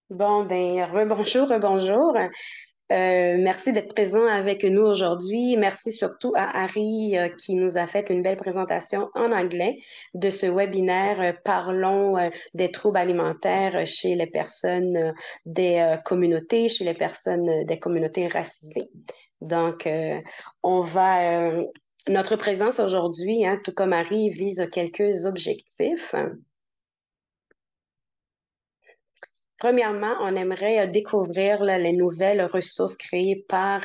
Bon, ben, rebonjour, rebonjour. Merci d'être présent avec nous aujourd'hui. Merci surtout à Harry qui nous a fait une belle présentation en anglais de ce webinaire Parlons des troubles alimentaires chez les personnes des communautés, chez les personnes des communautés racisées. Donc, on va, notre présence aujourd'hui, hein, tout comme Harry, vise quelques objectifs. Premièrement, on aimerait découvrir là, les nouvelles ressources créées par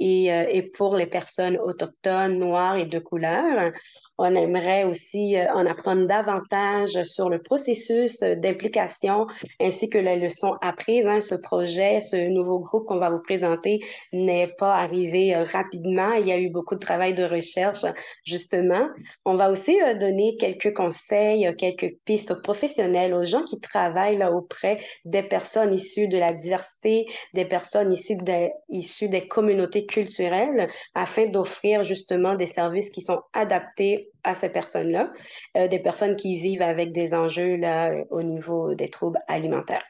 et pour les personnes autochtones, noires et de couleur. On aimerait aussi en apprendre davantage sur le processus d'implication ainsi que les leçons apprises. Hein. Ce projet, ce nouveau groupe qu'on va vous présenter n'est pas arrivé rapidement. Il y a eu beaucoup de travail de recherche, justement. On va aussi donner quelques conseils, quelques pistes professionnelles aux gens qui travaillent là auprès des personnes issues de la diversité, des personnes issues des communautés culturelles, afin d'offrir justement des services qui sont adaptés à ces personnes-là, des personnes qui vivent avec des enjeux là, au niveau des troubles alimentaires.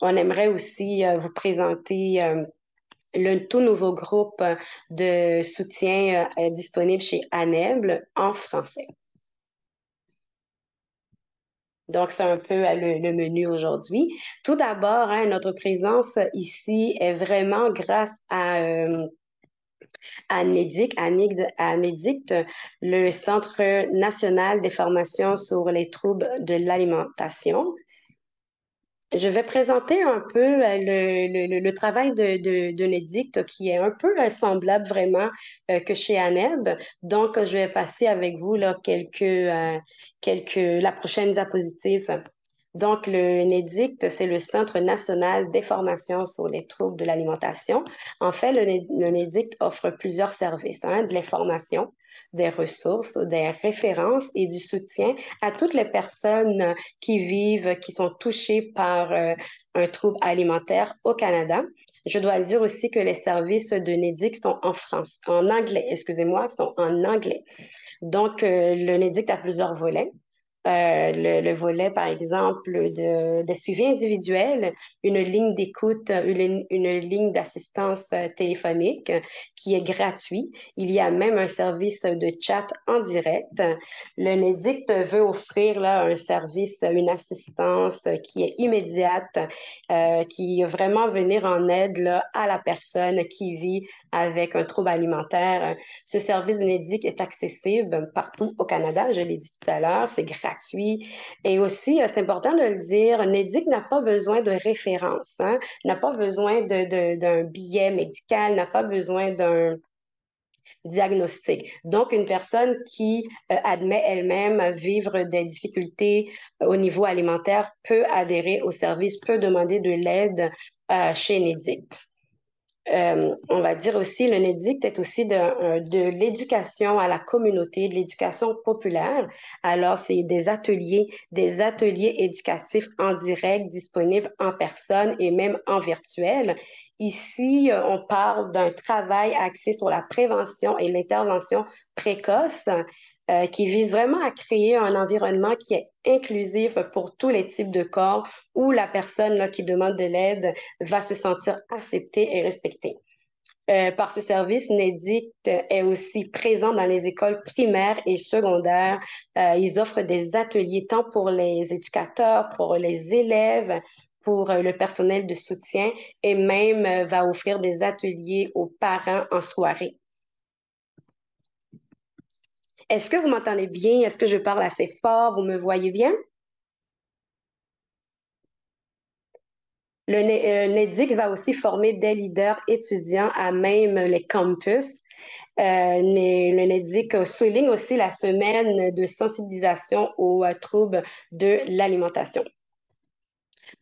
On aimerait aussi vous présenter le tout nouveau groupe de soutien disponible chez ANEBL en français. Donc, c'est un peu le menu aujourd'hui. Tout d'abord, hein, notre présence ici est vraiment grâce à NEDIC, à NEDICT, le Centre national des formations sur les troubles de l'alimentation. Je vais présenter un peu le travail de NEDICT qui est un peu semblable vraiment que chez ANEB. Donc, je vais passer avec vous là, la prochaine diapositive. Donc, le NEDICT, c'est le Centre national d'information sur les troubles de l'alimentation. En fait, le NEDICT offre plusieurs services, hein, de l'information, des ressources, des références et du soutien à toutes les personnes qui vivent, qui sont touchées par un trouble alimentaire au Canada. Je dois le dire aussi que les services de NEDIC sont en anglais, excusez-moi, sont en anglais. Donc, le NEDIC a plusieurs volets. Le volet, par exemple, des suivis individuels, une ligne d'écoute, une ligne d'assistance téléphonique qui est gratuit. Il y a même un service de chat en direct. Le NEDICT veut offrir là, un service, une assistance qui est immédiate, qui va vraiment venir en aide là, à la personne qui vit avec un trouble alimentaire. Ce service de NEDIC est accessible partout au Canada, je l'ai dit tout à l'heure, c'est gratuit. Et aussi, c'est important de le dire, NEDIC n'a pas besoin de référence, hein, n'a pas besoin d'un billet médical, n'a pas besoin d'un diagnostic. Donc, une personne qui admet elle-même vivre des difficultés au niveau alimentaire peut adhérer au service, peut demander de l'aide chez NEDIC. On va dire aussi, le NEDICT est aussi de l'éducation à la communauté, de l'éducation populaire. Alors, c'est des ateliers éducatifs en direct, disponibles en personne et même en virtuel. Ici, on parle d'un travail axé sur la prévention et l'intervention précoce qui vise vraiment à créer un environnement qui est inclusif pour tous les types de corps où la personne là, qui demande de l'aide va se sentir acceptée et respectée. Par ce service, NEDICT est aussi présent dans les écoles primaires et secondaires. Ils offrent des ateliers tant pour les éducateurs, pour les élèves, pour le personnel de soutien et même va offrir des ateliers aux parents en soirée. Est-ce que vous m'entendez bien? Est-ce que je parle assez fort? Vous me voyez bien? Le NEDIC va aussi former des leaders étudiants à même les campus. Le NEDIC souligne aussi la semaine de sensibilisation aux troubles de l'alimentation.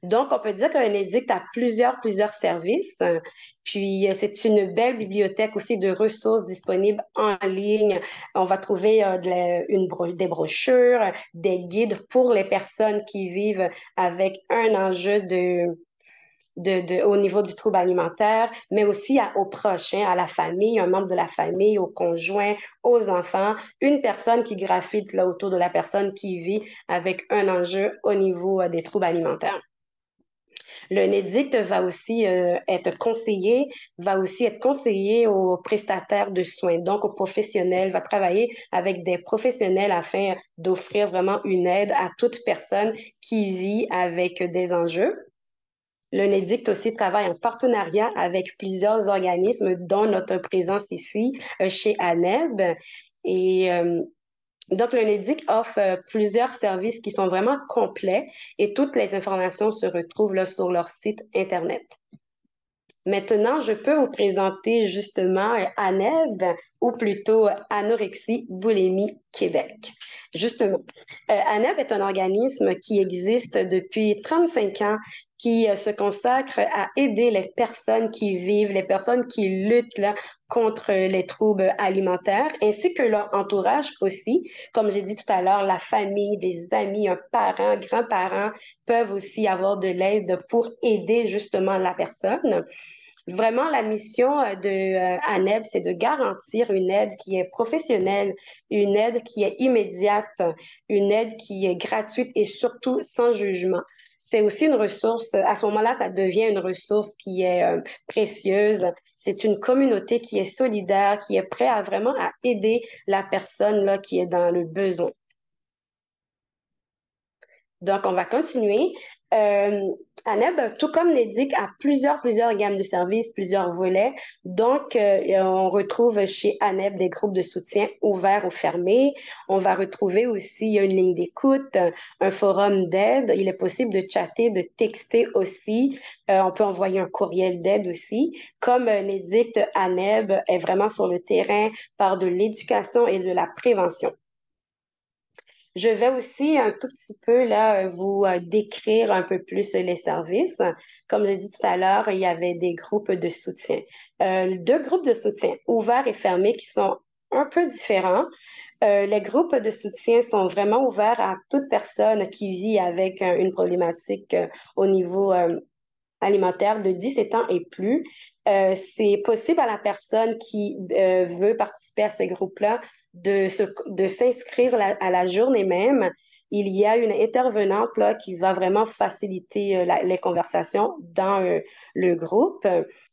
Donc, on peut dire que le NEDIC a plusieurs services. Puis, c'est une belle bibliothèque aussi de ressources disponibles en ligne. On va trouver des brochures, des guides pour les personnes qui vivent avec un enjeu au niveau du trouble alimentaire, mais aussi aux prochains, à la famille, un membre de la famille, au conjoint, aux enfants, une personne qui graphite là, autour de la personne qui vit avec un enjeu au niveau des troubles alimentaires. Le NEDICT va aussi va aussi être conseillé aux prestataires de soins, donc aux professionnels, va travailler avec des professionnels afin d'offrir vraiment une aide à toute personne qui vit avec des enjeux. Le NEDICT aussi travaille en partenariat avec plusieurs organismes, dont notre présence ici chez ANEB. Et donc, le NEDIC offre plusieurs services qui sont vraiment complets et toutes les informations se retrouvent là, sur leur site Internet. Maintenant, je peux vous présenter justement ANEB ou plutôt Anorexie Boulimie Québec. Justement, ANEB est un organisme qui existe depuis 35 ans, qui se consacre à aider les personnes qui vivent, les personnes qui luttent là, contre les troubles alimentaires, ainsi que leur entourage aussi. Comme j'ai dit tout à l'heure, la famille, des amis, un parent, grands-parents peuvent aussi avoir de l'aide pour aider justement la personne. Vraiment, la mission de ANEB, c'est de garantir une aide qui est professionnelle, une aide qui est immédiate, une aide qui est gratuite et surtout sans jugement. C'est aussi une ressource, à ce moment-là, ça devient une ressource qui est précieuse. C'est une communauté qui est solidaire, qui est prête à vraiment à aider la personne là, qui est dans le besoin. Donc, on va continuer. Euh, ANEB, tout comme NEDIC, a plusieurs gammes de services, plusieurs volets. Donc, on retrouve chez ANEB des groupes de soutien ouverts ou fermés. On va retrouver aussi une ligne d'écoute, un forum d'aide. Il est possible de chatter, de texter aussi. On peut envoyer un courriel d'aide aussi. Comme NEDIC, ANEB est vraiment sur le terrain par de l'éducation et de la prévention. Je vais aussi un tout petit peu là vous décrire un peu plus les services. Comme j'ai dit tout à l'heure, il y avait des groupes de soutien. Deux groupes de soutien ouverts et fermés qui sont un peu différents. Les groupes de soutien sont vraiment ouverts à toute personne qui vit avec une problématique au niveau alimentaire de 17 ans et plus. C'est possible à la personne qui veut participer à ces groupes-là de s'inscrire à la journée même. Il y a une intervenante là, qui va vraiment faciliter les conversations dans le groupe.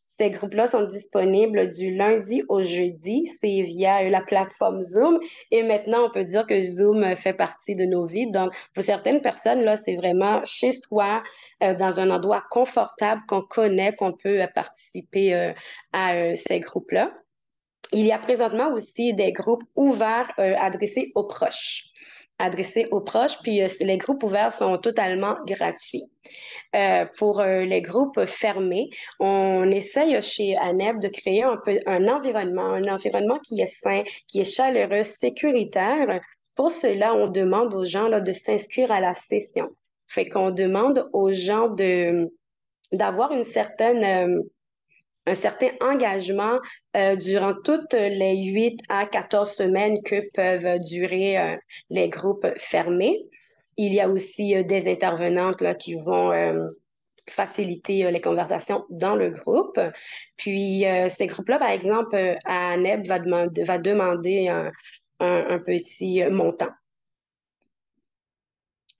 Ces groupes-là sont disponibles du lundi au jeudi. C'est via la plateforme Zoom. Et maintenant, on peut dire que Zoom fait partie de nos vies. Donc, pour certaines personnes, là, c'est vraiment chez soi, dans un endroit confortable qu'on connaît, qu'on peut participer à ces groupes-là. Il y a présentement aussi des groupes ouverts adressés aux proches. Adressés aux proches, puis les groupes ouverts sont totalement gratuits. Pour les groupes fermés, on essaye chez ANEB de créer un peu un environnement qui est sain, qui est chaleureux, sécuritaire. Pour cela, on demande aux gens là, de s'inscrire à la session. Fait qu'on demande aux gens d'avoir un certain engagement durant toutes les 8 à 14 semaines que peuvent durer les groupes fermés. Il y a aussi des intervenantes là, qui vont faciliter les conversations dans le groupe. Puis ces groupes-là, par exemple, ANEB va demander un petit montant.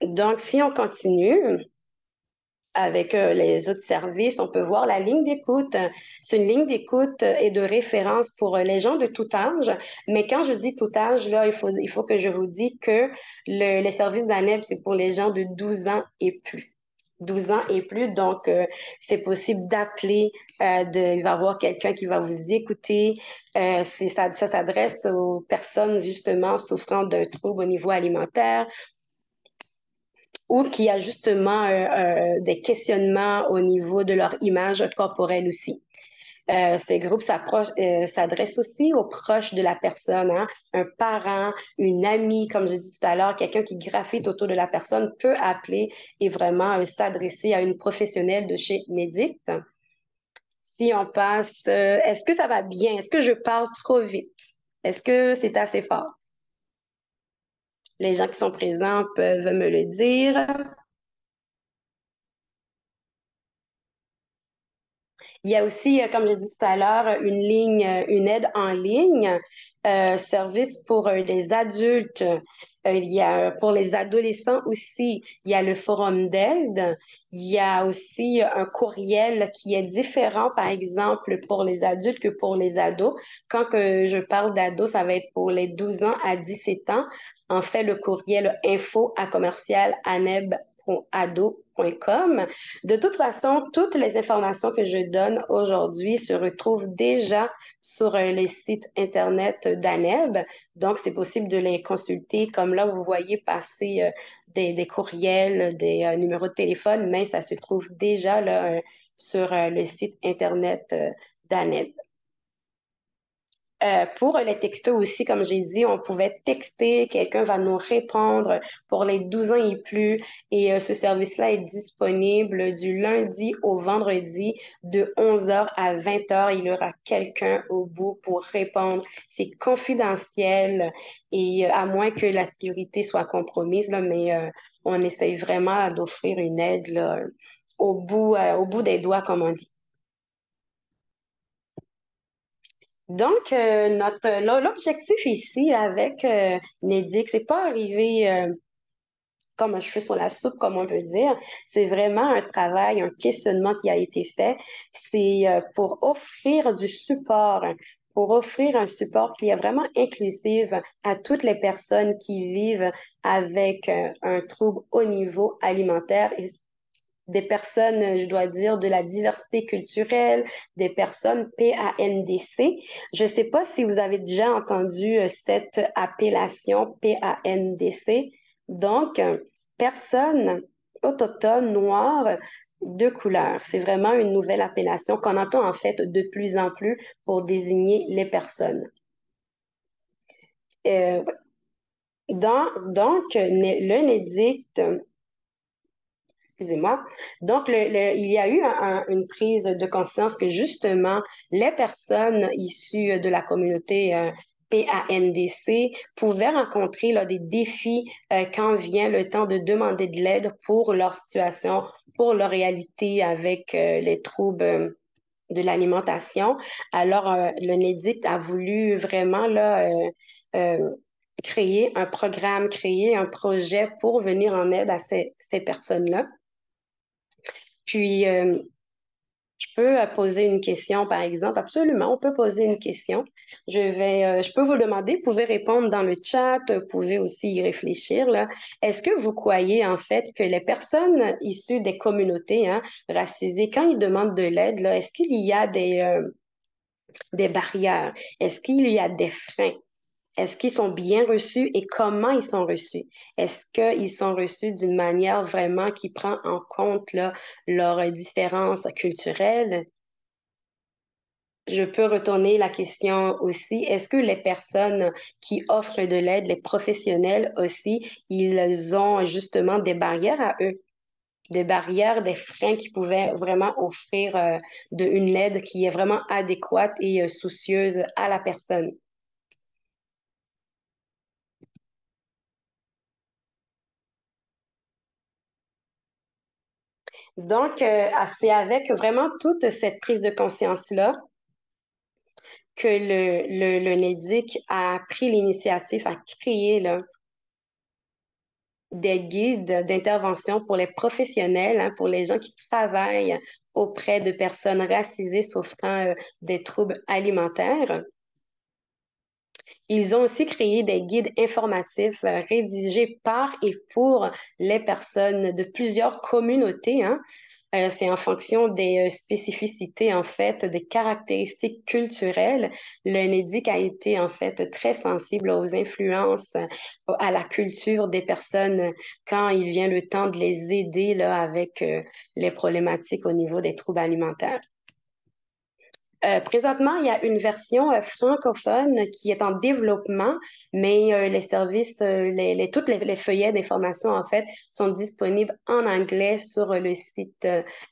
Donc, si on continue, avec les autres services, on peut voir la ligne d'écoute. C'est une ligne d'écoute et de référence pour les gens de tout âge. Mais quand je dis tout âge, là, il faut que je vous dise que les services d'ANEB, c'est pour les gens de 12 ans et plus. 12 ans et plus, donc c'est possible d'appeler, il va y avoir quelqu'un qui va vous écouter. Ça s'adresse aux personnes justement souffrant d'un trouble au niveau alimentaire, ou qui a justement des questionnements au niveau de leur image corporelle aussi. Ces groupes s'adressent aussi aux proches de la personne, hein. Un parent, une amie, comme j'ai dit tout à l'heure, quelqu'un qui graphite autour de la personne peut appeler et vraiment s'adresser à une professionnelle de chez Medict. Si on passe, est-ce que ça va bien? Est-ce que je parle trop vite? Est-ce que c'est assez fort? Les gens qui sont présents peuvent me le dire. Il y a aussi, comme j'ai dit tout à l'heure, une ligne, une aide en ligne, service pour les adultes. Il y a pour les adolescents aussi, il y a le forum d'aide. Il y a aussi un courriel qui est différent, par exemple, pour les adultes que pour les ados. Quand que je parle d'ados, ça va être pour les 12 ans à 17 ans. En fait, le courriel info à commercial aneb.ado.com. De toute façon, toutes les informations que je donne aujourd'hui se retrouvent déjà sur les sites Internet d'ANEB. Donc, c'est possible de les consulter. Comme là, vous voyez passer des courriels, des numéros de téléphone, mais ça se trouve déjà là, sur le site Internet d'ANEB. Pour les textos aussi, comme j'ai dit, on pouvait texter, quelqu'un va nous répondre pour les 12 ans et plus. Et ce service-là est disponible du lundi au vendredi de 11 heures à 20 heures. Il y aura quelqu'un au bout pour répondre. C'est confidentiel et à moins que la sécurité soit compromise, là, mais on essaye vraiment d'offrir une aide là, au bout des doigts, comme on dit. Donc, l'objectif ici avec Nédic, c'est pas arrivé comme un cheveu sur la soupe, comme on peut dire. C'est vraiment un travail, un questionnement qui a été fait. C'est pour offrir du support, pour offrir un support qui est vraiment inclusif à toutes les personnes qui vivent avec un trouble au niveau alimentaire et des personnes, je dois dire, de la diversité culturelle, des personnes PANDC. Je ne sais pas si vous avez déjà entendu cette appellation PANDC. Donc, personnes autochtones, noires, de couleur. C'est vraiment une nouvelle appellation qu'on entend en fait de plus en plus pour désigner les personnes. Ouais. Donc, le NEDICT, excusez-moi. Donc, il y a eu une prise de conscience que justement, les personnes issues de la communauté PANDC pouvaient rencontrer là, des défis quand vient le temps de demander de l'aide pour leur situation, pour leur réalité avec les troubles de l'alimentation. Alors, le NEDICT a voulu vraiment là, euh, créer un programme, créer un projet pour venir en aide à ces personnes-là. Puis, je peux poser une question, par exemple. Absolument, on peut poser une question. Je peux vous le demander. Vous pouvez répondre dans le chat. Vous pouvez aussi y réfléchir, là. Est-ce que vous croyez, en fait, que les personnes issues des communautés, hein, racisées, quand ils demandent de l'aide, là, est-ce qu'il y a des barrières? Est-ce qu'il y a des freins? Est-ce qu'ils sont bien reçus et comment ils sont reçus? Est-ce qu'ils sont reçus d'une manière vraiment qui prend en compte là, leurs différences culturelles? Je peux retourner la question aussi. Est-ce que les personnes qui offrent de l'aide, les professionnels aussi, ils ont justement des barrières à eux? Des barrières, des freins qui pouvaient vraiment offrir une aide qui est vraiment adéquate et soucieuse à la personne? Donc, c'est avec vraiment toute cette prise de conscience-là que le NEDIC a pris l'initiative à créer là, des guides d'intervention pour les professionnels, hein, pour les gens qui travaillent auprès de personnes racisées souffrant des troubles alimentaires. Ils ont aussi créé des guides informatifs rédigés par et pour les personnes de plusieurs communautés, hein. C'est en fonction des spécificités, en fait, des caractéristiques culturelles. L'UNEDIC a été, en fait, très sensible aux influences, à la culture des personnes quand il vient le temps de les aider, là, avec les problématiques au niveau des troubles alimentaires. Présentement, il y a une version francophone qui est en développement, mais les services, toutes les feuillets d'information, en fait, sont disponibles en anglais sur le site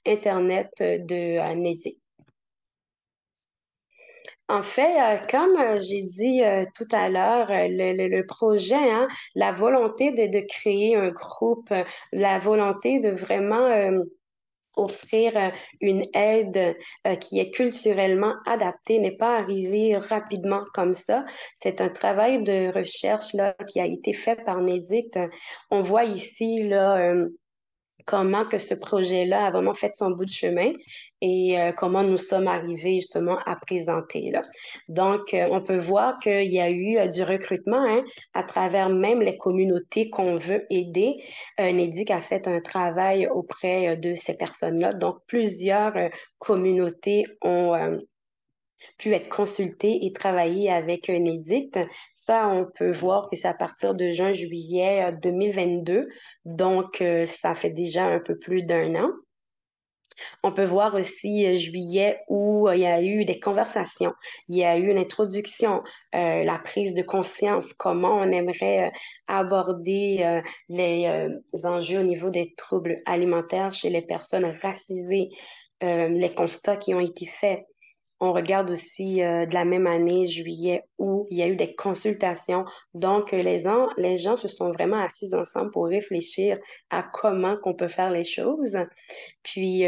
Internet de Nedi. En fait, comme j'ai dit tout à l'heure, le projet, hein, la volonté de créer un groupe, la volonté de vraiment offrir une aide qui est culturellement adaptée n'est pas arrivé rapidement comme ça. C'est un travail de recherche là, qui a été fait par Nédict. On voit ici là, comment que ce projet-là a vraiment fait son bout de chemin et comment nous sommes arrivés justement à présenter là. Donc, on peut voir qu'il y a eu du recrutement hein, à travers même les communautés qu'on veut aider. Nédic a fait un travail auprès de ces personnes-là. Donc, plusieurs communautés ont pu être consulté et travailler avec un édicte. Ça, on peut voir que c'est à partir de juin-juillet 2022. Donc, ça fait déjà un peu plus d'un an. On peut voir aussi juillet où il y a eu des conversations, il y a eu une introduction, la prise de conscience, comment on aimerait aborder les enjeux au niveau des troubles alimentaires chez les personnes racisées, les constats qui ont été faits. On regarde aussi de la même année, juillet, où il y a eu des consultations. Donc, les gens se sont vraiment assis ensemble pour réfléchir à comment qu'on peut faire les choses. Puis,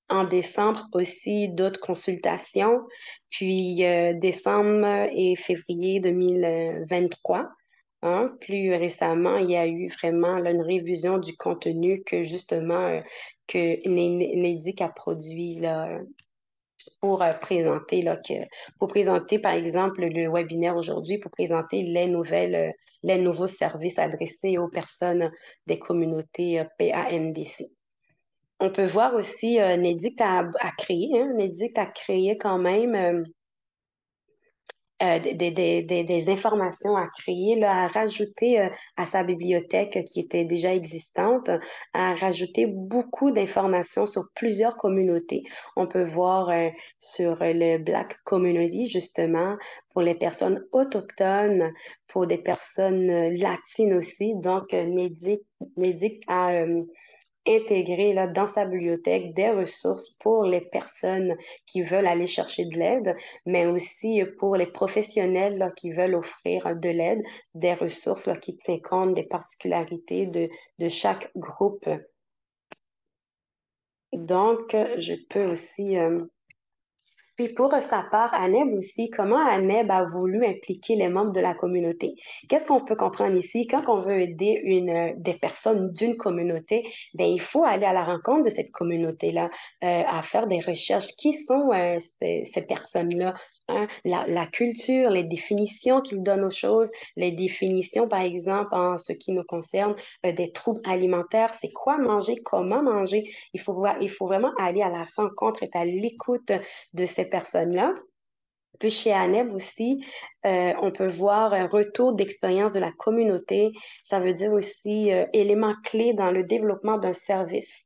en décembre aussi, d'autres consultations. Puis, décembre et février 2023. Hein. Plus récemment, il y a eu vraiment là, une révision du contenu que justement que Nédic a produit là, pour présenter là, pour présenter par exemple le webinaire aujourd'hui, pour présenter les nouveaux services adressés aux personnes des communautés PANDC. On peut voir aussi Nédic a créé, hein, Nédic a créé quand même des informations à créer, là, à rajouter à sa bibliothèque qui était déjà existante, à rajouter beaucoup d'informations sur plusieurs communautés. On peut voir sur le Black Community, justement, pour les personnes autochtones, pour des personnes latines aussi. Donc, Nédic a intégrer là, dans sa bibliothèque des ressources pour les personnes qui veulent aller chercher de l'aide, mais aussi pour les professionnels là, qui veulent offrir de l'aide, des ressources là, qui tiennent compte des particularités de chaque groupe. Donc, je peux aussi puis pour sa part, Aneb aussi, comment Aneb a voulu impliquer les membres de la communauté? Qu'est-ce qu'on peut comprendre ici? Quand on veut aider des personnes d'une communauté, ben, il faut aller à la rencontre de cette communauté-là, à faire des recherches. Qui sont ces personnes-là? Hein? La culture, les définitions qu'ils donnent aux choses, les définitions, par exemple, en ce qui nous concerne, des troubles alimentaires, c'est quoi manger, comment manger. Il faut vraiment aller à la rencontre, être à l'écoute de ces personnes-là. Puis chez ANEB aussi, on peut voir un retour d'expérience de la communauté. Ça veut dire aussi élément clé dans le développement d'un service.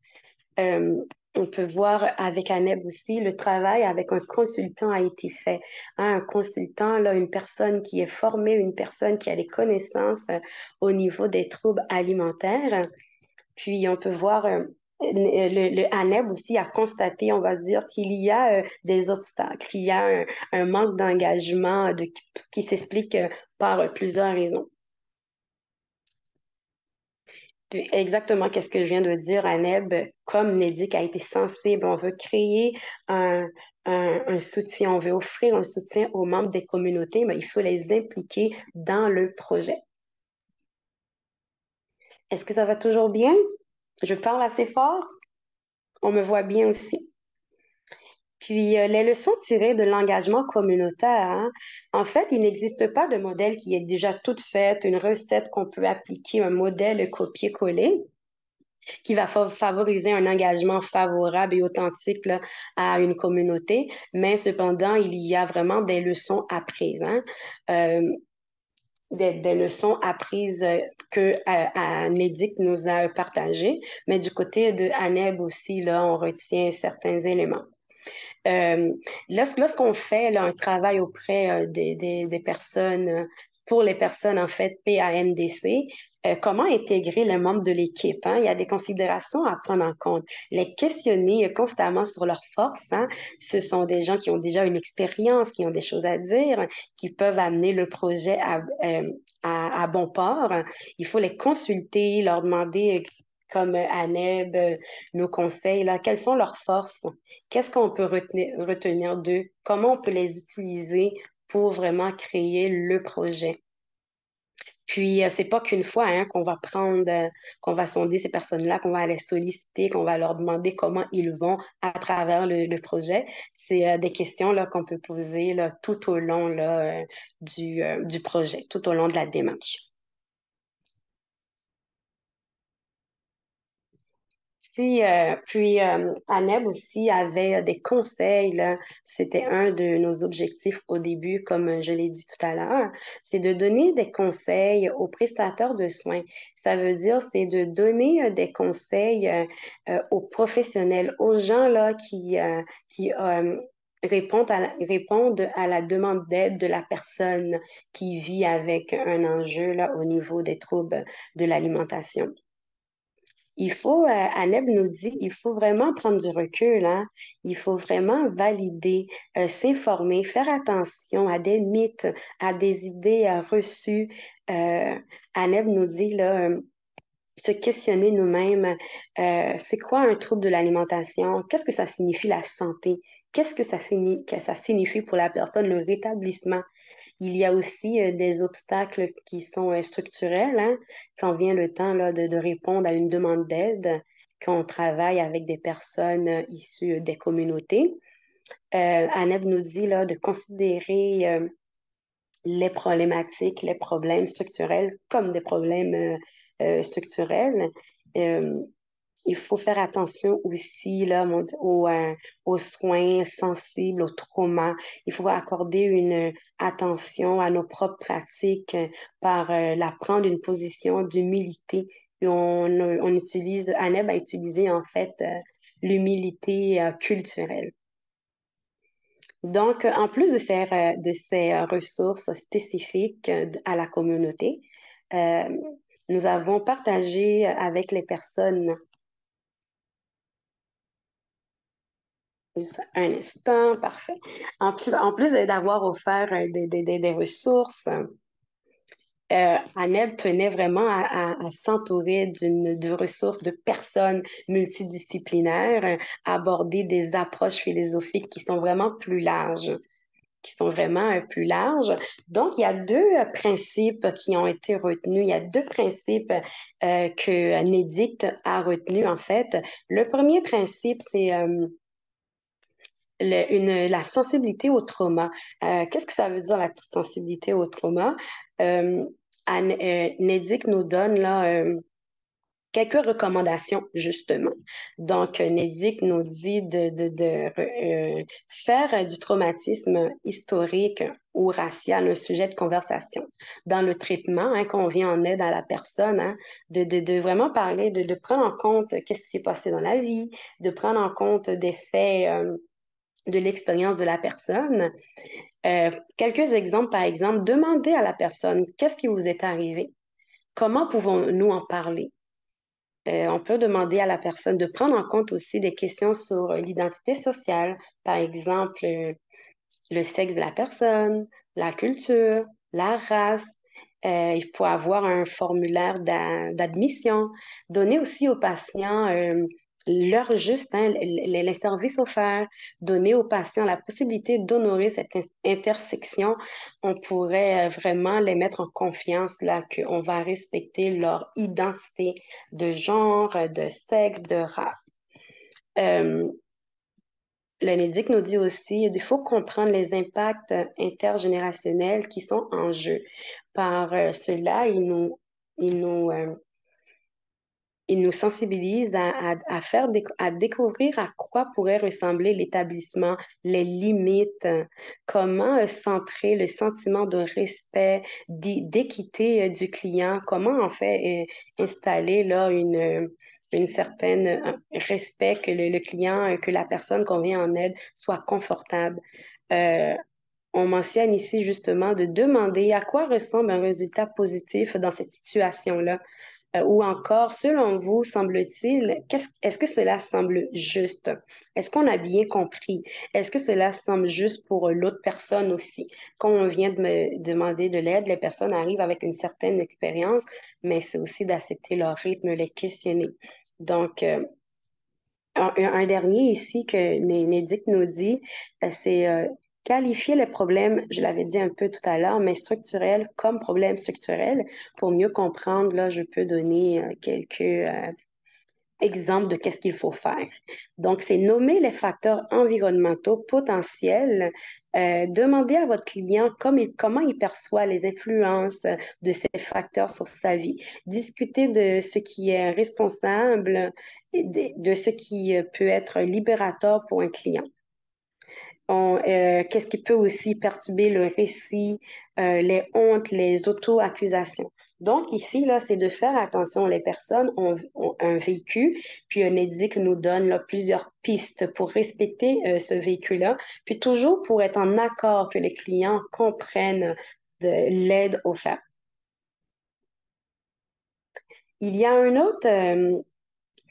Euh, on peut voir avec ANEB aussi, le travail avec un consultant a été fait. Hein, un consultant, là, une personne qui est formée, une personne qui a des connaissances au niveau des troubles alimentaires. Puis on peut voir le ANEB aussi a constaté, on va dire, qu'il y a des obstacles, il y a un manque d'engagement qui s'explique par plusieurs raisons. Puis exactement qu'est-ce que je viens de dire, ANEB, comme Nédic a été sensible, on veut créer un, un soutien, on veut offrir un soutien aux membres des communautés, mais il faut les impliquer dans le projet. Est-ce que ça va toujours bien? Je parle assez fort? On me voit bien aussi. Puis les leçons tirées de l'engagement communautaire, hein. En fait, il n'existe pas de modèle qui est déjà toute faite, une recette qu'on peut appliquer, un modèle copier-coller qui va favoriser un engagement favorable et authentique là, à une communauté. Mais cependant, il y a vraiment des leçons apprises, hein. Euh, des leçons apprises que Nédic nous a partagées, mais du côté de ANEB aussi, là, on retient certains éléments. Euh, Lorsqu'on fait là, un travail auprès des personnes, pour les personnes en fait PANDC, comment intégrer les membres de l'équipe? Hein? Il y a des considérations à prendre en compte. Les questionner constamment sur leurs forces. Hein? Ce sont des gens qui ont déjà une expérience, qui ont des choses à dire, qui peuvent amener le projet à bon port. Il faut les consulter, leur demander comme ANEB nous conseille, là, quelles sont leurs forces? Qu'est-ce qu'on peut retenir d'eux? Comment on peut les utiliser pour vraiment créer le projet? Puis, c'est pas qu'une fois hein, qu'on va prendre, qu'on va sonder ces personnes-là, qu'on va les solliciter, qu'on va leur demander comment ils vont à travers le projet. C'est des questions là, qu'on peut poser là, tout au long là, du projet, tout au long de la démarche. Aneb aussi avait des conseils, là. C'était un de nos objectifs au début, comme je l'ai dit tout à l'heure, c'est de donner des conseils aux prestataires de soins. Ça veut dire, c'est de donner des conseils aux professionnels, aux gens là qui répondent à la demande d'aide de la personne qui vit avec un enjeu là, au niveau des troubles de l'alimentation. Aneb nous dit, il faut vraiment prendre du recul, hein. Il faut vraiment valider, s'informer, faire attention à des mythes, à des idées reçues. Euh, Aneb nous dit, là, se questionner nous-mêmes, c'est quoi un trouble de l'alimentation? Qu'est-ce que ça signifie la santé? Qu'est-ce que ça signifie pour la personne, le rétablissement? Il y a aussi des obstacles qui sont structurels, hein, quand vient le temps là, de répondre à une demande d'aide, quand on travaille avec des personnes issues des communautés. Aneb nous dit là, de considérer les problématiques, les problèmes structurels comme des problèmes structurels. Euh, il faut faire attention aussi là, aux soins sensibles, aux traumas. Il faut accorder une attention à nos propres pratiques par la prendre une position d'humilité. On utilise, Aneb a utilisé en fait l'humilité culturelle. Donc, en plus de ces ressources spécifiques à la communauté, euh, nous avons partagé avec les personnes. Juste un instant, parfait. En plus d'avoir offert des ressources, Aneb tenait vraiment à s'entourer de ressources de personnes multidisciplinaires, aborder des approches philosophiques qui sont vraiment plus larges, qui sont vraiment plus larges. Donc, il y a deux principes qui ont été retenus. Il y a deux principes que Nédicte a retenus, en fait. Le premier principe, c'est la sensibilité au trauma. Qu'est-ce que ça veut dire la sensibilité au trauma? Euh, Nédic nous donne là quelques recommandations justement. Donc, Nédic nous dit de faire du traumatisme historique ou racial un sujet de conversation dans le traitement, hein, qu'on vient en aide à la personne, hein, de vraiment parler, de prendre en compte qu'est-ce qui s'est passé dans la vie, de prendre en compte des faits de l'expérience de la personne. Quelques exemples, par exemple, demandez à la personne qu'est-ce qui vous est arrivé? Comment pouvons-nous en parler? On peut demander à la personne de prendre en compte aussi des questions sur l'identité sociale, par exemple, le sexe de la personne, la culture, la race. Il faut avoir un formulaire d'admission. Donner aussi aux patients l'heure juste, hein, les services offerts. Donner aux patients la possibilité d'honorer cette intersection. On pourrait vraiment les mettre en confiance là, qu'on va respecter leur identité de genre, de sexe, de race. Euh, L'UNEDIC nous dit aussi qu'il faut comprendre les impacts intergénérationnels qui sont en jeu. Par cela, il nous sensibilise à découvrir à quoi pourrait ressembler l'établissement, les limites, comment centrer le sentiment de respect, d'équité du client, comment en fait installer là une certaine respect que le client, que la personne qu'on vient en aide soit confortable. Euh, on mentionne ici justement de demander à quoi ressemble un résultat positif dans cette situation-là. Ou encore, selon vous, semble-t-il, est-ce que cela semble juste? Est-ce qu'on a bien compris? Est-ce que cela semble juste pour l'autre personne aussi? Quand on vient de me demander de l'aide, les personnes arrivent avec une certaine expérience, mais c'est aussi d'accepter leur rythme, les questionner. Donc, un dernier ici que Nédic nous dit, c'est qualifier les problèmes, je l'avais dit un peu tout à l'heure, mais structurels comme problèmes structurels. Pour mieux comprendre, là, je peux donner quelques exemple de qu'est-ce qu'il faut faire. Donc, c'est nommer les facteurs environnementaux potentiels, demander à votre client comment il perçoit les influences de ces facteurs sur sa vie, discuter de ce qui est responsable et de ce qui peut être libérateur pour un client. Qu'est-ce qui peut aussi perturber le récit, les hontes, les auto-accusations. Donc ici, là, c'est de faire attention. Les personnes ont un vécu, puis un édicte nous donne là, plusieurs pistes pour respecter ce vécu-là, puis toujours pour être en accord que les clients comprennent l'aide offerte. Il y a un autre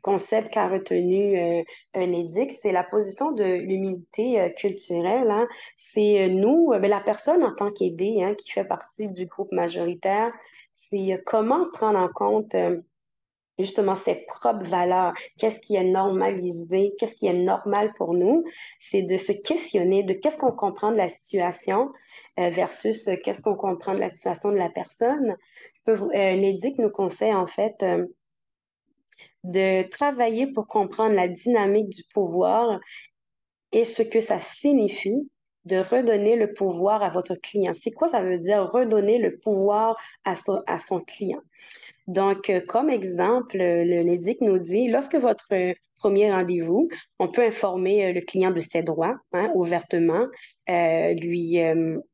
concept qu'a retenu un édicte, c'est la position de l'humilité culturelle. Hein. C'est nous, ben, la personne en tant qu'aidée, hein, qui fait partie du groupe majoritaire, c'est comment prendre en compte justement ses propres valeurs, qu'est-ce qui est normalisé, qu'est-ce qui est normal pour nous, c'est de se questionner de qu'est-ce qu'on comprend de la situation versus qu'est-ce qu'on comprend de la situation de la personne. L'édicte nous conseille en fait de travailler pour comprendre la dynamique du pouvoir et ce que ça signifie de redonner le pouvoir à votre client. C'est quoi ça veut dire redonner le pouvoir à son client? Donc, comme exemple, l'EDIC nous dit, lorsque votre premier rendez-vous, on peut informer le client de ses droits, hein, ouvertement, lui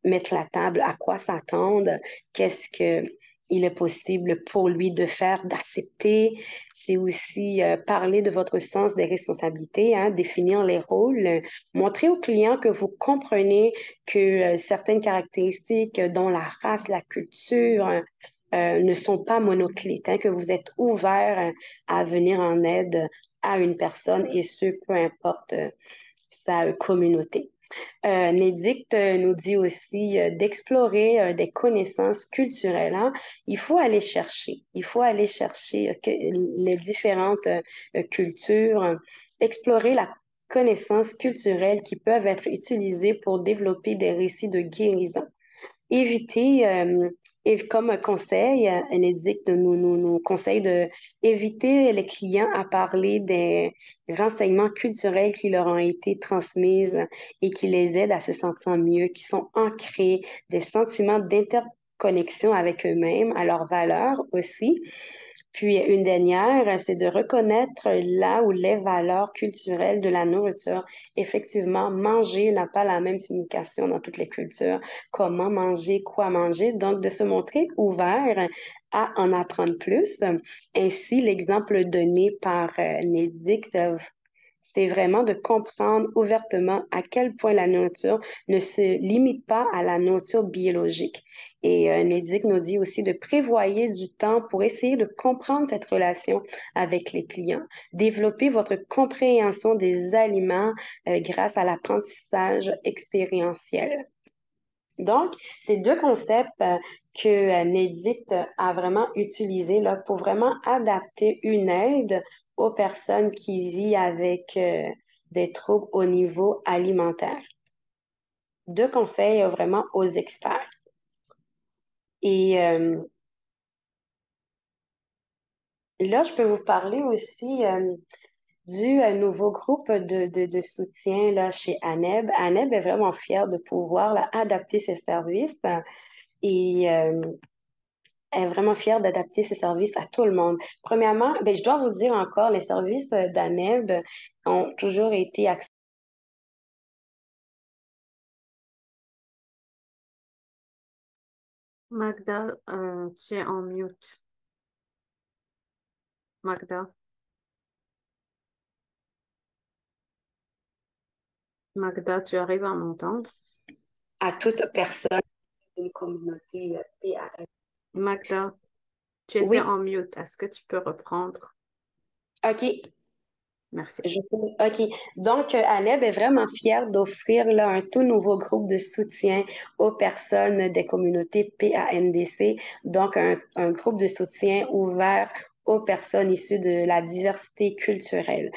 mettre la table, à quoi s'attendre, qu'est-ce que il est possible pour lui de faire, d'accepter. C'est aussi parler de votre sens des responsabilités, hein, définir les rôles, montrer au client que vous comprenez que certaines caractéristiques, dont la race, la culture, ne sont pas monoclites, hein, que vous êtes ouvert à venir en aide à une personne et ce, peu importe sa communauté. Nédicte nous dit aussi d'explorer des connaissances culturelles. Hein. Il faut aller chercher les différentes cultures, explorer la connaissance culturelle qui peuvent être utilisées pour développer des récits de guérison. Éviter, et comme un conseil, un édicte nous conseille de éviter les clients à parler des renseignements culturels qui leur ont été transmis et qui les aident à se sentir mieux, qui sont ancrés, des sentiments d'interconnexion avec eux-mêmes, à leurs valeurs aussi. Puis une dernière, c'est de reconnaître là où les valeurs culturelles de la nourriture. Effectivement, manger n'a pas la même signification dans toutes les cultures. Comment manger, quoi manger. Donc, de se montrer ouvert à en apprendre plus. Ainsi, l'exemple donné par Nédic, c'est vraiment de comprendre ouvertement à quel point la nourriture ne se limite pas à la nourriture biologique. Et Nédic nous dit aussi de prévoyer du temps pour essayer de comprendre cette relation avec les clients. Développer votre compréhension des aliments grâce à l'apprentissage expérientiel. Donc, ces deux concepts que Nédicte a vraiment utilisés là, pour vraiment adapter une aide aux personnes qui vivent avec des troubles au niveau alimentaire. Deux conseils vraiment aux experts. Et là, je peux vous parler aussi du nouveau groupe de soutien là, chez ANEB. ANEB est vraiment fier de pouvoir là, adapter ses services et est vraiment fière d'adapter ses services à tout le monde. Premièrement, ben, je dois vous dire encore, les services d'ANEB ont toujours été accessibles. Magda, tu es en mute. Magda, Magda, tu arrives à m'entendre? À toute personne d'une communauté PAS. Magda, tu étais Oui, en mute. Est-ce que tu peux reprendre? OK. Merci. OK. Donc, Aleb est vraiment fière d'offrir là, un tout nouveau groupe de soutien aux personnes des communautés PANDC. Donc, un groupe de soutien ouvert aux personnes issues de la diversité culturelle.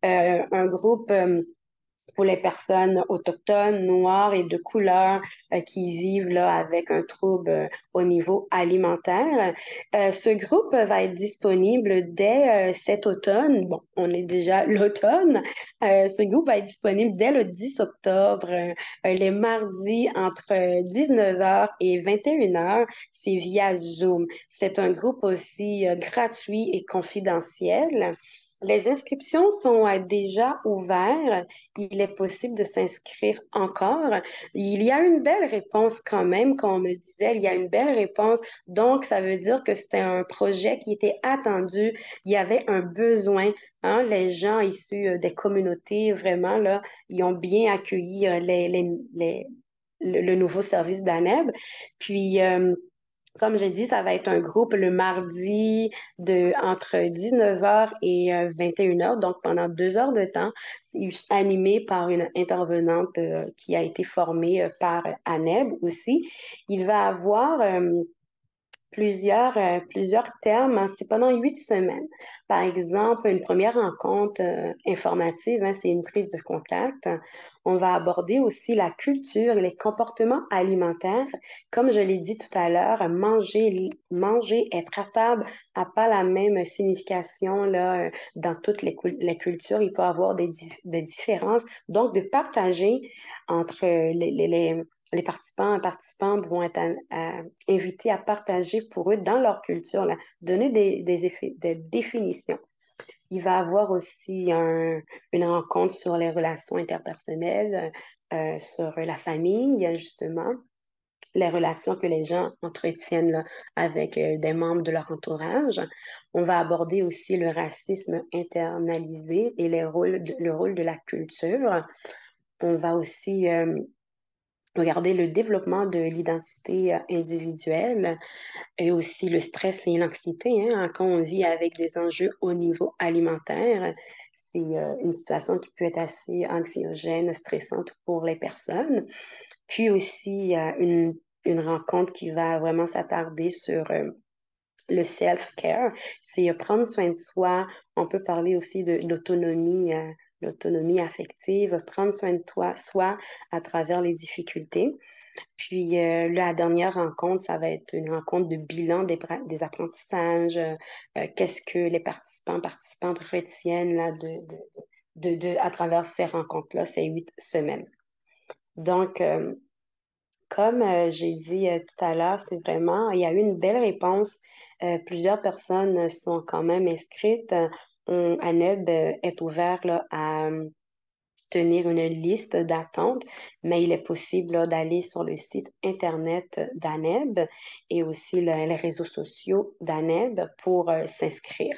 Un groupe pour les personnes autochtones, noires et de couleur qui vivent là avec un trouble au niveau alimentaire. Ce groupe va être disponible dès cet automne. Bon, on est déjà l'automne. Ce groupe va être disponible dès le 10 octobre, les mardis entre 19h et 21h. C'est via Zoom. C'est un groupe aussi gratuit et confidentiel. Les inscriptions sont déjà ouvertes. Il est possible de s'inscrire encore. Il y a une belle réponse quand même, comme on me disait, il y a une belle réponse. Donc, ça veut dire que c'était un projet qui était attendu. Il y avait un besoin. Hein? Les gens issus des communautés, vraiment, là, ils ont bien accueilli le nouveau service d'ANEB. Puis, comme j'ai dit, ça va être un groupe le mardi entre 19h et 21h, donc pendant 2 heures de temps. C'est animé par une intervenante qui a été formée par ANEB aussi. Il va avoir plusieurs termes. Hein. C'est pendant 8 semaines. Par exemple, une première rencontre informative, hein, c'est une prise de contact. On va aborder aussi la culture et les comportements alimentaires. Comme je l'ai dit tout à l'heure, manger, être à table n'a pas la même signification là, dans toutes les cultures. Il peut y avoir des différences. Donc, de partager entre les participants et participantes vont être invités à partager pour eux dans leur culture, là, donner des définitions. Il va y avoir aussi une rencontre sur les relations interpersonnelles, sur la famille, justement, les relations que les gens entretiennent là, avec des membres de leur entourage. On va aborder aussi le racisme internalisé et le rôle de la culture. On va aussi regarder le développement de l'identité individuelle et aussi le stress et l'anxiété. Hein, quand on vit avec des enjeux au niveau alimentaire, c'est une situation qui peut être assez anxiogène, stressante pour les personnes. Puis aussi, une rencontre qui va vraiment s'attarder sur le self-care, c'est prendre soin de soi. On peut parler aussi de l'autonomie affective, prendre soin de toi, soi à travers les difficultés. Puis la dernière rencontre, ça va être une rencontre de bilan des apprentissages. Qu'est-ce que les participantes retiennent là, à travers ces rencontres-là, ces 8 semaines. Donc, comme j'ai dit tout à l'heure, c'est vraiment, il y a eu une belle réponse. Plusieurs personnes sont quand même inscrites. ANEB est ouvert là, à tenir une liste d'attente, mais il est possible là, d'aller sur le site Internet d'ANEB et aussi les réseaux sociaux d'ANEB pour s'inscrire.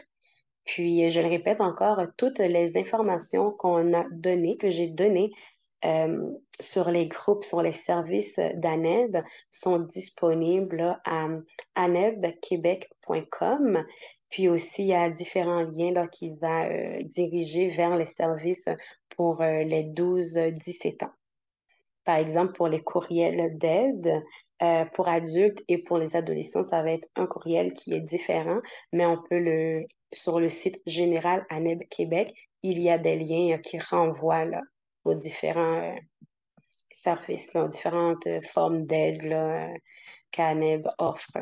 Puis, je le répète encore, toutes les informations qu'on a données, que j'ai données sur les groupes, sur les services d'ANEB sont disponibles là, à anebquebec.com. Puis aussi, il y a différents liens là, qui vont diriger vers les services pour les 12-17 ans. Par exemple, pour les courriels d'aide, pour adultes et pour les adolescents, ça va être un courriel qui est différent, mais sur le site général ANEB Québec, il y a des liens qui renvoient là, aux différents services, là, aux différentes formes d'aide là, qu'ANEB offre.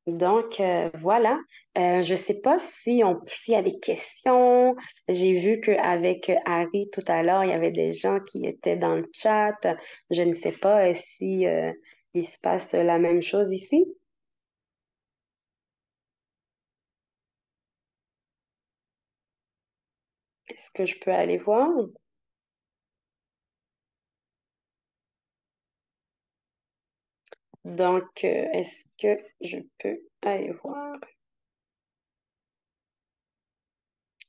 Donc, voilà. Je ne sais pas s'il y a des questions. J'ai vu qu'avec Harry tout à l'heure, il y avait des gens qui étaient dans le chat. Je ne sais pas si il se passe la même chose ici. Est-ce que je peux aller voir? Donc, est-ce que je peux aller voir?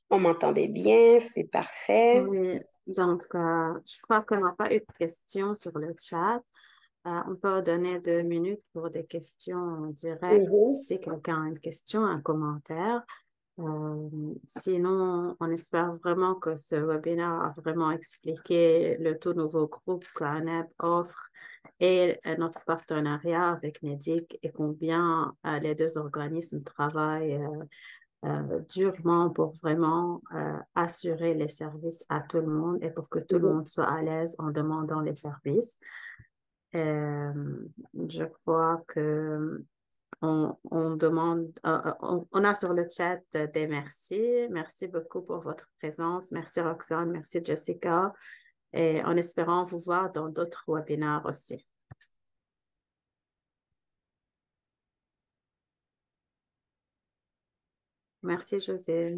On m'entendait bien, c'est parfait. Oui, donc je crois qu'on n'a pas eu de questions sur le chat. On peut donner 2 minutes pour des questions directes Mhm. si quelqu'un a une question, un commentaire. Sinon, on espère vraiment que ce webinaire a vraiment expliqué le tout nouveau groupe qu'ANEP offre et notre partenariat avec NEDIC et combien les deux organismes travaillent durement pour vraiment assurer les services à tout le monde et pour que tout le Mhm. monde soit à l'aise en demandant les services. Euh, je crois que on demande, on a sur le chat des merci. Merci beaucoup pour votre présence. Merci Roxane, merci Jessica. Et en espérant vous voir dans d'autres webinaires aussi. Merci José.